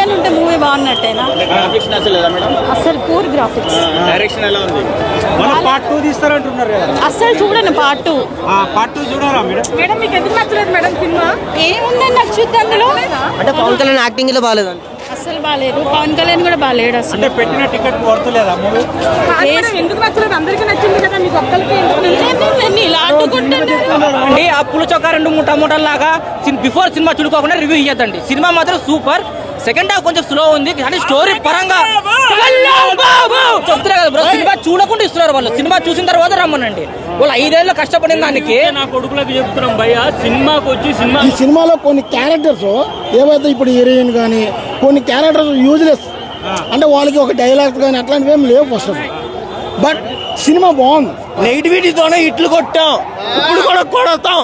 10,000 ఉంటే movie బాగున్నట్టేనా? Graphics నచ్చలేదా madam? అసలు పూర్ గ్రాఫిక్స్. డైరెక్షన్ ఎలా ఉంది? పార్ట్ 2 తీస్తారంటున్నారు కదా. అసలు చూడండి పార్ట్ 2. పార్ట్ 2 చూడాలా మేడం? మేడం మీకు ఎందుకు నచ్చలేదు మేడం సినిమా? ఏముందని నచ్చుద్ది అందులో? అంటే పవన్ కళ్యాణ్ యాక్టింగ్ ఇలా బాగాలేదండి. అసలు బాగాలేదు. పవన్ కళ్యాణ్ కూడా బాగాలేడు అసలు. అంటే పెట్టిన టికెట్ వర్తలేదా మూవీ? ఎందుకు నచ్చలేదు? అందరికీ నచ్చింది కదా, మీకు ఒక్కరికి ఇలా అంటే ఆ పులు చొక్కా 2 టమోటాల లాగా బిఫోర్ సినిమా చూడుకోకుండా రివ్యూ ఇయ్యద్దండి. సినిమా మాత్రం సూపర్. సెకండ్ హాఫ్ కొంచెం స్లో ఉంది కానీ స్టోరీ పరంగా చెప్తున్నారు కదా బ్రో. సినిమా చూడకుండా ఇస్తున్నారు వాళ్ళు. సినిమా చూసిన తర్వాత రమ్మనండి. వాళ్ళు 5 ఏళ్ళు కష్టపడిన దానికి నా కొడుకులకు చెప్తున్నాం భయ్య, సినిమాకి వచ్చి ఈ సినిమాలో కొన్ని క్యారెక్టర్స్ ఏవైతే ఇప్పుడు హీరోయిన్ కానీ కొన్ని క్యారెక్టర్స్ యూజ్లెస్, అంటే వాళ్ళకి ఒక డైలాగ్స్ కానీ అట్లాంటివి ఏం లేవు first of all. But cinema బాగుంది. నెగిటివిటీతోనే ఇట్లు కొట్టాం, ఇప్పుడు కూడా కొడతాం.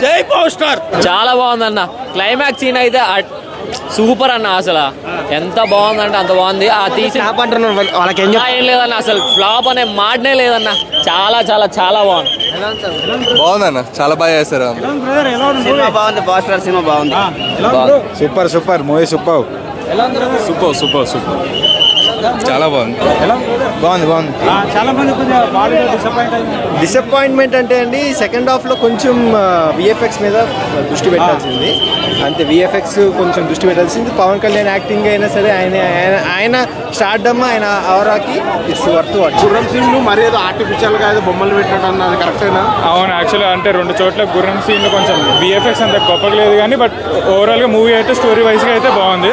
జై పవర్ స్టార్. చాలా బాగుందన్న. క్లైమాక్స్ సీన్ అయితే సూపర్ అన్న. అసలు ఎంత బాగుందంటే అంత బాగుంది. ఆ తీసి వాళ్ళకి ఏం లేదన్న, అసలు ఫ్లాప్ అనే మాటనే లేదన్న. చాలా చాలా చాలా బాగుంది. బాగుందన్న, చాలా బాగా చేస్తారు. సినిమా బాగుంది. బాస్టర్ సినిమా బాగుంది. Super super movie, super super super super, చాలా బాగుంది. బాగుంది బాగుంది. చాలా మంది డిసప్పాయింట్మెంట్ అంటే అండి, సెకండ్ హాఫ్లో కొంచెం విఎఫ్ఎక్స్ మీద దృష్టి పెట్టాల్సింది. అంతే, విఎఫ్ఎక్స్ కొంచెం దృష్టి పెట్టాల్సింది. పవన్ కళ్యాణ్ యాక్టింగ్ అయినా సరే, ఆయన స్టార్డమ్, ఆయన అవరాకి ఇట్స్ వర్త్ వాచ్. గుర్రం సీన్లు మరి ఏదో ఆర్టిఫిషియల్గా ఏదో బొమ్మలు పెట్టడం అన్నది కరెక్టేనా? అవును, యాక్చువల్గా అంటే 2 చోట్ల గుర్రం సీన్లు కొంచెం విఎఫ్ఎక్స్ అంత గొప్పగా లేదు కానీ, బట్ ఓవరాల్గా మూవీ అయితే స్టోరీ వైజ్గా అయితే బాగుంది.